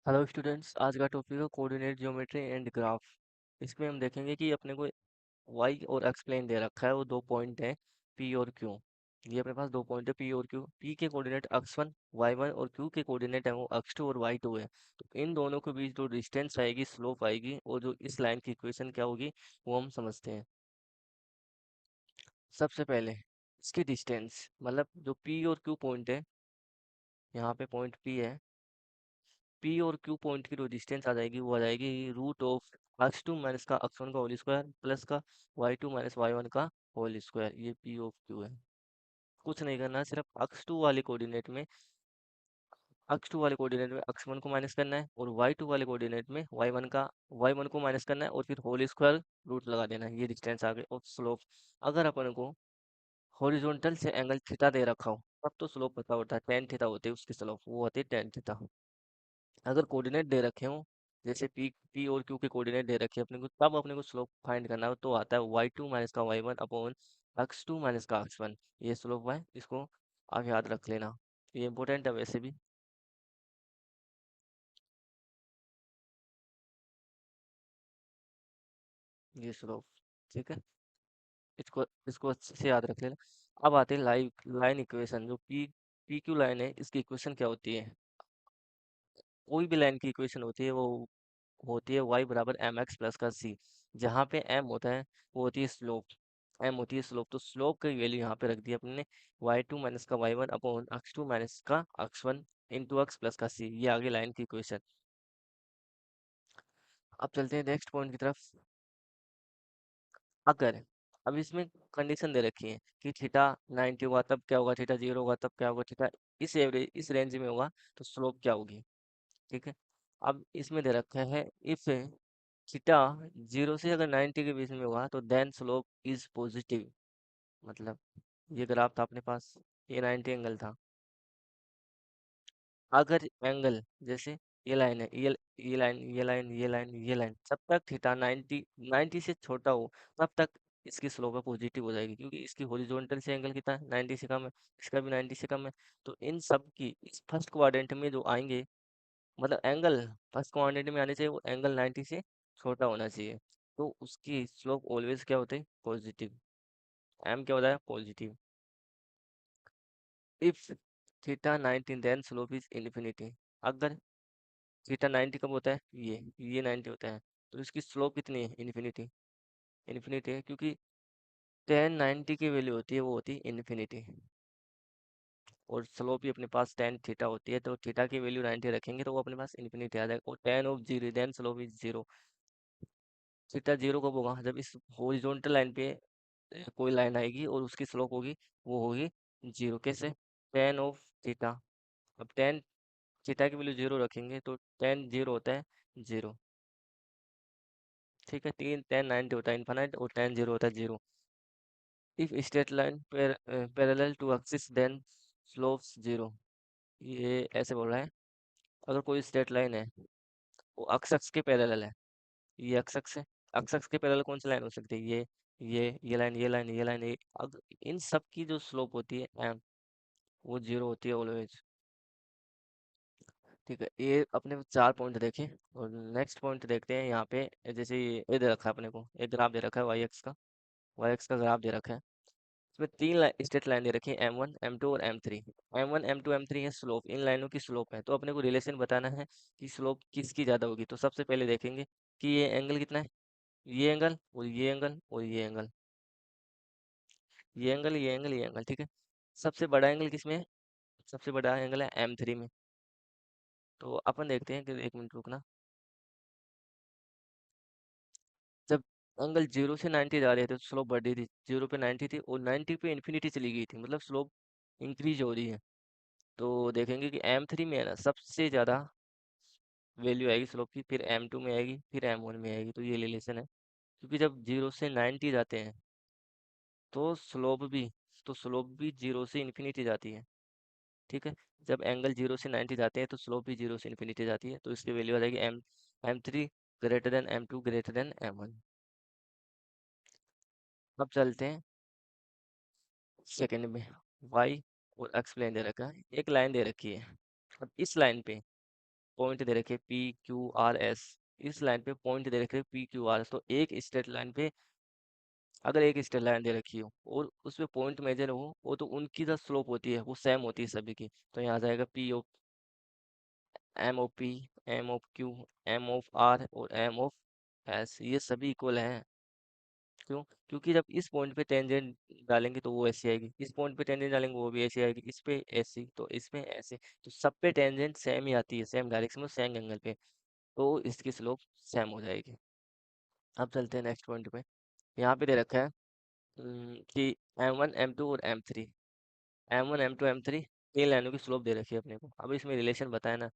Hello students, आज का topic है कोऑर्डिनेट ज्योमेट्री एंड ग्राफ। इसमें हम देखेंगे कि अपने को वाई और एक्स प्लेन दे रखा है, वो दो पॉइंट है पी और क्यू। ये अपने पास दो पॉइंट है पी और क्यू। पी के कोऑर्डिनेट x1 y1 और क्यू के कोऑर्डिनेट है वो x2 और y2 है। तो इन दोनों के बीच जो डिस्टेंस आएगी, स्लोप आएगी, और जो इस लाइन की इक्वेशन क्या होगी वो हम समझते हैं। सबसे पहले इसकी डिस्टेंस, मतलब जो पी और क्यू पॉइंट है, यहाँ पे पॉइंट पी है। पी और क्यू पॉइंट की जो डिस्टेंस आ जाएगी वो आ जाएगी रूट ऑफ x2 माइनस का x1 का होल स्क्वायर प्लस का y2 माइनस y1 का होल स्क्वायर। ये पी ऑफ क्यू है। कुछ नहीं करना है, सिर्फ x2 वाले कोऑर्डिनेट में x1 को माइनस करना है, और y2 वाले कोऑर्डिनेट में y1 को माइनस करना है, और फिर होल स्क्वायर रूट लगा देना है। ये डिस्टेंस आ गई। और स्लोप, अगर अपन को हॉरिजॉन्टल से एंगल थीटा दे रखा हो तब तो स्लोप पता होता है, टेन थीटा होती है उसकी स्लोप, वो होती है टेन थीटा। अगर कोऑर्डिनेट दे रखे हो, जैसे पी और क्यू के कोऑर्डिनेट दे रखे हैं अपने को, तब अपने को स्लोप फाइंड करना हो तो आता है y2 माइनस का y1 अपॉन x2 माइनस का x1। ये स्लोप है, इसको आप याद रख लेना, ये इंपॉर्टेंट है वैसे भी। ये स्लोप, ठीक है, इसको इसको अच्छे से याद रख लेना। अब आते हैं लाइन इक्वेशन। जो पी क्यू लाइन है, इसकी इक्वेशन क्या होती है? कोई भी लाइन की इक्वेशन होती है वो होती है y बराबर एम एक्स प्लस का सी। जहाँ पे m होता है वो होती है स्लोप, m होती है स्लोप। तो स्लोप की वैल्यू यहाँ पे रख दी अपने ने, y2 माइनस का y1 अपॉन x2 माइनस का x1 इंटू एक्स प्लस का सी। ये आगे लाइन की इक्वेशन। अब चलते हैं नेक्स्ट पॉइंट की तरफ। अगर अब इसमें कंडीशन दे रखी है कि थीटा 90 होगा तब क्या होगा, थीटा 0 होगा तब क्या होगा, थीटा इस एवरेज इस रेंज में होगा तो स्लोप क्या होगी। ठीक है, अब इसमें दे रखा है इफ थीटा 0 से अगर 90 के बीच में होगा तो देन स्लोप इज पॉजिटिव। मतलब ये ग्राफ था अपने पास, ये 90 एंगल था। अगर एंगल जैसे ये लाइन है, ये लाइन, ये लाइन, ये लाइन, ये लाइन, जब तक थीटा 90 से छोटा हो तब तक इसकी स्लोप पॉजिटिव हो जाएगी, क्योंकि इसकी हॉरिजॉन्टल से एंगल कितना है, 90 से कम है, इसका भी 90 से कम है। तो इन सब की इस फर्स्ट क्वाड्रेंट में जो आएंगे, मतलब एंगल फर्स्ट क्वाड्रेंट में आने चाहिए, वो एंगल 90 से छोटा होना चाहिए। तो उसकी स्लोप ऑलवेज क्या होती है, पॉजिटिव। एम क्या होता है, positive. If theta 90 then slope is infinity. अगर थीटा 90 कब होता है, ये 90 होता है, तो इसकी स्लोप कितनी है, इन्फिनिटी। इन्फिनिटी है क्योंकि टेन 90 की वैल्यू होती है, वो होती है इन्फिनिटी। और स्लोप भी अपने पास टेन थीटा होती है, तो थीटा की वैल्यू 90 रखेंगे तो वो अपने पास इन्फिनिटी आ जाएगा। और tan of zero then slope is zero. Theta zero कब होगा, जब इस हॉरिजॉन्टल लाइन पे कोई लाइन आएगी और उसकी स्लोप होगी, वो होगी जीरो। कैसे, टेन ऑफ थीटा। अब टेन थीटा की वैल्यू जीरो रखेंगे तो टेन जीरो होता है जीरो। ठीक है, तीन टेन 90 होता है इन्फानाइट, और टेन जीरो होता है zero. If straight line parallel to axis then slopes zero. ये ऐसे बोल रहा है, अगर कोई स्ट्रेट लाइन है वो अक्स के पैरेलल है, ये अक्स है, अक्स के पैरेलल कौन सी लाइन हो सकती है, ये लाइन, ये लाइन, ये लाइन, ये अगर इन सब की जो स्लोप होती है एम, वो जीरो होती है ऑलवेज। ठीक है, ये अपने चार पॉइंट देखे। और नेक्स्ट पॉइंट देखते हैं यहाँ पे। जैसे ये दे रखा है अपने को, एक ग्राफ दे रखा है वाई एक्स का ग्राफ दे रखा है। इसमें तीन स्ट्रेट लाइन दे रखी है, M1 M2 और M3। M1 M2 M3 है स्लोप, इन लाइनों की स्लोप है। तो अपने को रिलेशन बताना है कि स्लोप किसकी ज़्यादा होगी। तो सबसे पहले देखेंगे कि ये एंगल कितना है, ये एंगल और ये एंगल और ये एंगल, ये एंगल, ये एंगल, ये एंगल। ठीक है, सबसे बड़ा एंगल किसमें है, सबसे बड़ा एंगल है M3 में। तो अपन देखते हैं कि, एक मिनट रुकना। जब एंगल 0 से 90 जा रहे थे तो स्लोप बढ़ रही थी, 0 पे 90 थी और 90 पे इन्फिनिटी चली गई थी, मतलब स्लोप इंक्रीज हो रही है। तो देखेंगे कि M3 में है ना सबसे ज़्यादा वैल्यू आएगी स्लोप की, फिर M2 में आएगी, फिर M1 में आएगी। तो ये रिलेशन है, क्योंकि जब 0 से 90 जाते हैं तो स्लोप भी 0 से इन्फिनिटी जाती है। ठीक है, जब एंगल 0 से 90 जाते हैं तो स्लोप भी 0 से इन्फिनिटी जाती है। तो इसकी वैल्यू आ जाएगी M3 greater than M2 greater than M1। अब चलते हैं सेकंड में। वाई और एक्स प्लेन दे रखा है, एक लाइन दे रखी है। अब इस लाइन पे पॉइंट दे रखे PQRS, इस लाइन पे पॉइंट दे रखे PQRS, तो एक स्ट्रेट लाइन पे अगर एक स्ट्रेट लाइन दे रखी हो और उस पे पॉइंट मेजर हो, वो तो उनकी जो स्लोप होती है वो सेम होती है सभी की। तो यहाँ आ जाएगा M of P, M of Q, M of R और M of S, ये सभी इक्वल हैं। क्यों? क्योंकि जब इस पॉइंट पे टेंजेंट डालेंगे तो वो ऐसी आएगी, इस पॉइंट पे टेंजेंट डालेंगे वो भी ऐसी आएगी, इस पे ऐसी, तो इसमें ऐसे, तो सब पे टेंजेंट सेम ही आती है, सेम डायरेक्शन में सेम एंगल पे, तो इसकी स्लोप सेम हो जाएगी। अब चलते हैं नेक्स्ट पॉइंट पे। यहाँ पे दे रखा है कि M1 M2 और M3, M1 M2 M3 तीन लाइनों की स्लोप दे रखी है अपने को। अब इसमें रिलेशन बताया ना,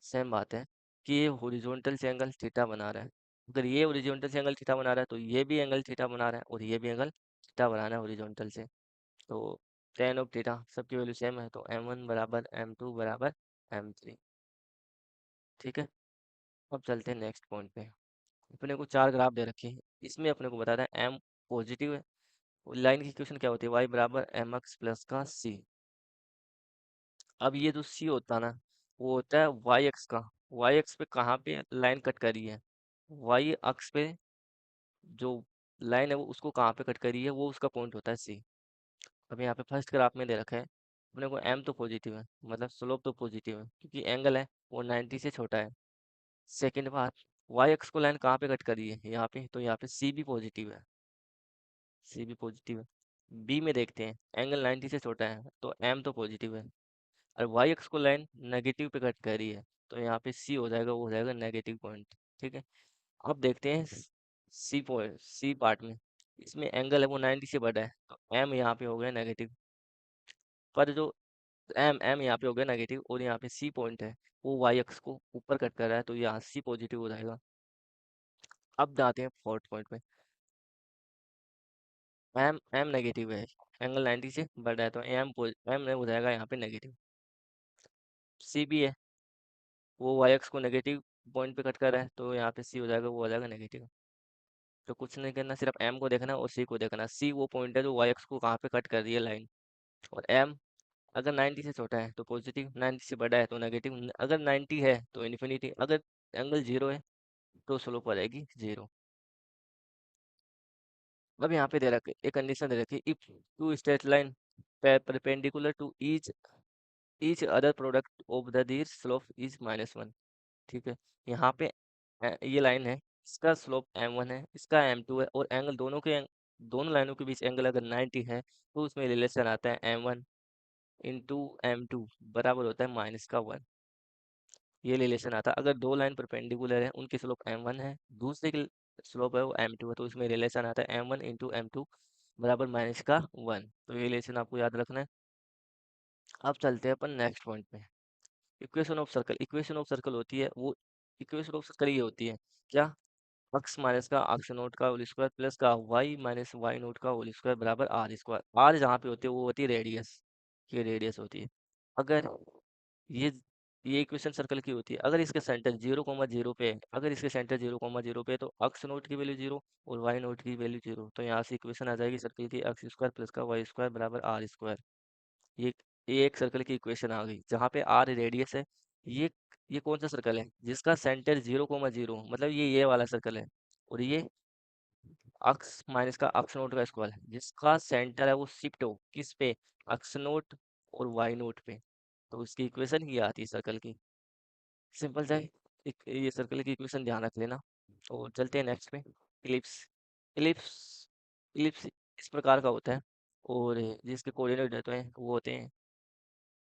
सेम बात है कि ये हॉरिजॉन्टल से एंगल थीटा बना रहा है। अगर ये हॉरिजॉन्टल से एंगल थीटा बना रहा है तो ये भी एंगल थीटा बना रहा है और ये भी एंगल थीटा बना रहा है हॉरिजॉन्टल से। तो tan ऑफ थीटा सबकी वैल्यू सेम है, तो M1 बराबर M2 बराबर M3। ठीक है। अब चलते हैं नेक्स्ट पॉइंट पे। अपने को चार ग्राफ दे रखे हैं, इसमें अपने को बताना है M पॉजिटिव है। लाइन की इक्वेशन क्या होती है? y बराबर mx प्लस का c। अब ये जो c होता है ना, वो होता है y अक्ष का। y अक्ष पे कहाँ पे लाइन कट करी है? y अक्ष पे जो लाइन है वो उसको कहाँ पे कट करी है, वो उसका पॉइंट होता है c। अब यहाँ पे फर्स्ट ग्राफ में दे रखा है अपने को m तो पॉजिटिव है, मतलब स्लोप तो पॉजिटिव है क्योंकि एंगल है वो 90 से छोटा है। सेकंड बात, y अक्ष को लाइन कहाँ पे कट करी है? यहाँ पे, तो यहाँ पे c भी पॉजिटिव है, c भी पॉजिटिव है। b में देखते हैं, एंगल 90 से छोटा है तो m तो पॉजिटिव है, और y अक्ष को लाइन नेगेटिव पे कट कर रही है, तो यहाँ पे c हो जाएगा, वो हो जाएगा नेगेटिव पॉइंट। ठीक है। अब देखते हैं सी पॉइंट, सी पार्ट में, इसमें एंगल है वो 90 से बड़ा है, तो m यहाँ पे हो गया नेगेटिव, पर जो m यहाँ पे हो गया नेगेटिव और यहाँ पे c पॉइंट है वो y अक्ष को ऊपर कट कर रहा है, तो यहाँ c पॉजिटिव हो जाएगा। अब जाते हैं फोर्थ पॉइंट पे। m नेगेटिव है, एंगल 90 से बड़ा है, तो m हो जाएगा यहाँ पे नेगेटिव। c भी है, वो y अक्ष को नेगेटिव पॉइंट पे कट कर रहा है, तो यहाँ पे c हो जाएगा, वो हो जाएगा नेगेटिव। तो कुछ नहीं करना, सिर्फ m को देखना और c को देखना। c वो पॉइंट है जो y अक्ष को कहाँ पे कट कर रही है लाइन, और m अगर 90 से छोटा है तो पॉजिटिव, 90 से बड़ा है तो नेगेटिव, अगर 90 है तो इन्फिनिटी, अगर एंगल जीरो है तो स्लोप आ जाएगी जीरो। अब यहाँ पे दे रखे एक कंडीशन दे रखी, if two straight line perpendicular to each other product of the their slope is -1। ठीक है। यहाँ पे ये लाइन है, इसका स्लोप m1 है, इसका m2 है, और एंगल दोनों लाइनों के बीच एंगल अगर 90 है तो उसमें रिलेशन आता है m1 × m2 बराबर होता है -1। ये रिलेशन आता है अगर दो लाइन परपेंडिकुलर है, उनकी स्लोप m1 है, दूसरे की स्लोप है वो m2 है, तो उसमें रिलेशन आता है m1 × m2 बराबर -1। तो ये रिलेशन आपको याद रखना है। अब चलते हैं अपन नेक्स्ट पॉइंट पे। Equation of circle, equation of circle होती है वो, इक्वेशन ऑफ सर्कल ये होती है क्या? x माइनस का अक्ष नोट का होल स्क्वायर प्लस का y माइनस वाई नोट का होल स्क्वायर बराबर आर स्क्वायर। आर जहाँ पे होती है वो होती है रेडियस, ये रेडियस होती है। अगर ये ये इक्वेशन सर्कल की होती है, अगर इसके सेंटर 0,0 पे है, अगर इसके सेंटर 0,0 पे है तो अक्ष नोट की वैल्यू 0 और वाई नोट की वैल्यू 0, तो यहाँ से इक्वेशन आ जाएगी सर्कल की एक्स स्क्वायर प्लस का वाई स्क्वायर बराबर आर स्क्वायर। ये ये एक सर्कल की इक्वेशन आ गई जहाँ पे आर रेडियस है। ये ये कौन सा सर्कल है जिसका सेंटर 0,0, मतलब ये वाला सर्कल है, और ये अक्स माइनस का अक्स नोट का स्क्वायर है जिसका सेंटर है वो शिफ्ट हो किस पे, अक्स नोट और वाई नोट पे, तो उसकी इक्वेशन ये आती है सर्कल की। सिंपल सा है। ये सर्कल की इक्वेशन ध्यान रख लेना। और चलते हैं नेक्स्ट पे। इलिप्स, इलिप्स इलिप्स इस प्रकार का होता है, और जिसके कोऑर्डिनेट होते हैं वो होते हैं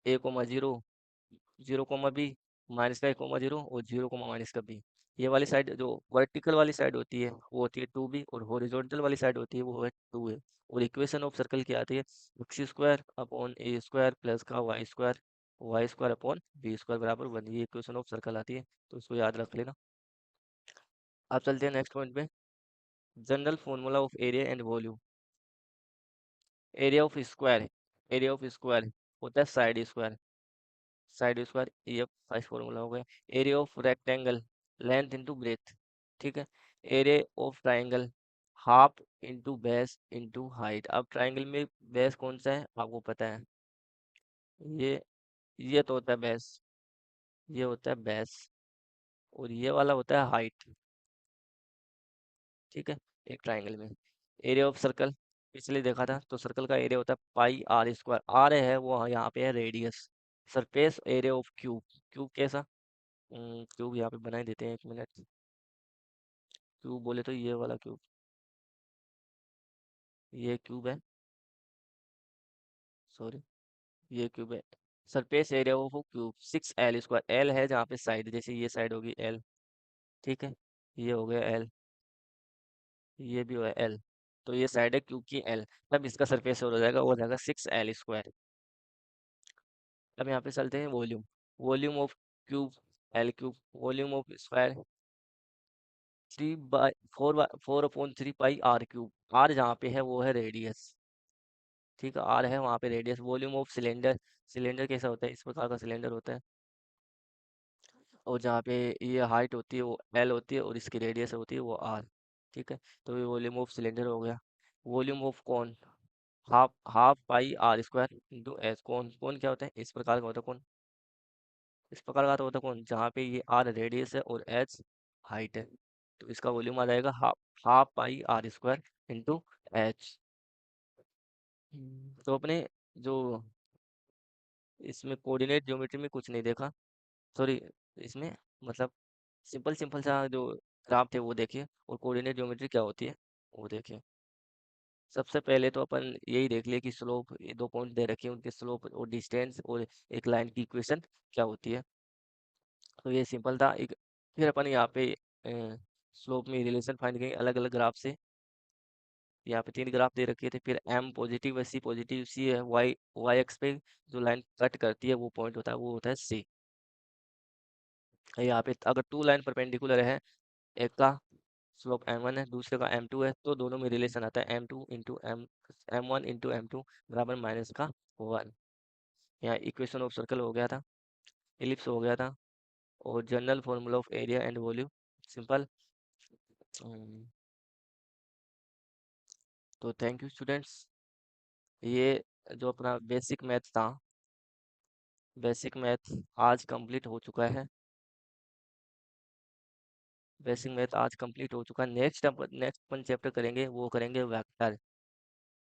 a,0, 0,b, -1,0 और 0,-b। ये वाली साइड जो वर्टिकल वाली साइड होती है वो होती है 2b, और हॉरिजॉन्टल वाली साइड होती है वो है 2a। और इक्वेशन ऑफ सर्कल क्या आती है? X square upon A square plus का Y square upon B square बराबर 1। ये इक्वेशन ऑफ सर्कल आती है, तो इसको याद रख लेना। अब चलते हैं नेक्स्ट पॉइंट पे। General formula of area and volume. Area of square, area of square होता है साइड स्क्वायर, ये फर्स्ट फॉर्मूला हो गया। Area of rectangle, length into breadth. ठीक है। Area of triangle, half into base into height. अब triangle में base कौन सा है आपको पता है? ये ये तो होता है बेस, ये होता है बेस, और ये वाला होता है हाइट। ठीक है, एक ट्राइंगल में एरिया ऑफ सर्कल पिछले देखा था, तो सर्कल का एरिया होता है पाई आर स्क्वायर। आर है वो यहाँ पे है radius. Surface area of cube. Cube कैसा? क्यूब यहाँ पे बना ही देते हैं, एक मिनट। क्यूब बोले तो ये वाला क्यूब, ये क्यूब है, सॉरी, ये क्यूब है। Surface area of cube 6 L square. L है जहाँ पे साइड, जैसे ये साइड होगी एल। ठीक है, ये हो गया एल, ये भी हुआ एल। तो ये साइड है क्यूब की एल, तब इसका सरफेस हो जाएगा, वो हो जाएगा 6 L स्क्वायर। अब यहाँ पे चलते हैं volume. Volume of cube L cube. Volume of square 3/4/4/3 pi R cube. R जहाँ पे है वो है रेडियस। ठीक है, आर है वहाँ पे radius. Volume of cylinder. Cylinder कैसा होता है? इस प्रकार का सिलेंडर होता है, और जहाँ पे ये हाइट होती है वो एल होती है, और इसकी रेडियस होती है वो आर। ठीक है, तो ये वॉल्यूम ऑफ सिलेंडर हो गया। Volume of cone, half half pi R square into H. Cone cone क्या होता है? इस प्रकार का होता है कौन, इस प्रकार का तो होता है कौन, जहाँ पे ये आर रेडियस है और एच हाइट है। तो इसका वॉल्यूम आ जाएगा half half pi R square into H. तो अपने जो इसमें कोऑर्डिनेट ज्योमेट्री में कुछ नहीं देखा, सॉरी, इसमें मतलब सिंपल सिंपल सा जो ग्राफ थे वो देखिए, और कोऑर्डिनेट ज्योमेट्री क्या होती है वो देखिए। सबसे पहले तो अपन यही देख लिए कि स्लोप, ये दो पॉइंट दे रखे हैं, उनके स्लोप और डिस्टेंस और एक लाइन की इक्वेशन क्या होती है। तो ये सिंपल था एक। फिर अपन यहाँ पे स्लोप में रिलेशन फाइंड करेंगे अलग अलग ग्राफ से। यहाँ पे 3 ग्राफ दे रखे थे, फिर एम पॉजिटिव है, सी पॉजिटिव, सी है, वाई वाई एक्स पे जो लाइन कट करती है वो पॉइंट होता है, वो होता है सी। यहाँ पे अगर 2 लाइन परपेंडिकुलर है, एक का स्लोप m1 है, दूसरे का m2 है, तो दोनों में रिलेशन आता है m1 इंटू m बराबर माइनस का 1। यहाँ इक्वेशन ऑफ सर्कल हो गया था, एलिप्स हो गया था, और general formula of area and volume simple. तो थैंक यू स्टूडेंट्स, ये जो अपना बेसिक मैथ था, बेसिक मैथ आज कंप्लीट हो चुका है। बेसिक मैथ आज कंप्लीट हो चुका है। नेक्स्ट नेक्स्ट अपन चैप्टर करेंगे, वो करेंगे वेक्टर।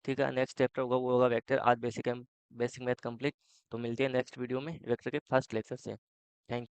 ठीक है, नेक्स्ट चैप्टर होगा वो होगा वेक्टर। आज बेसिक बेसिक मैथ कंप्लीट। तो मिलते हैं नेक्स्ट वीडियो में वेक्टर के फर्स्ट लेक्चर से। थैंक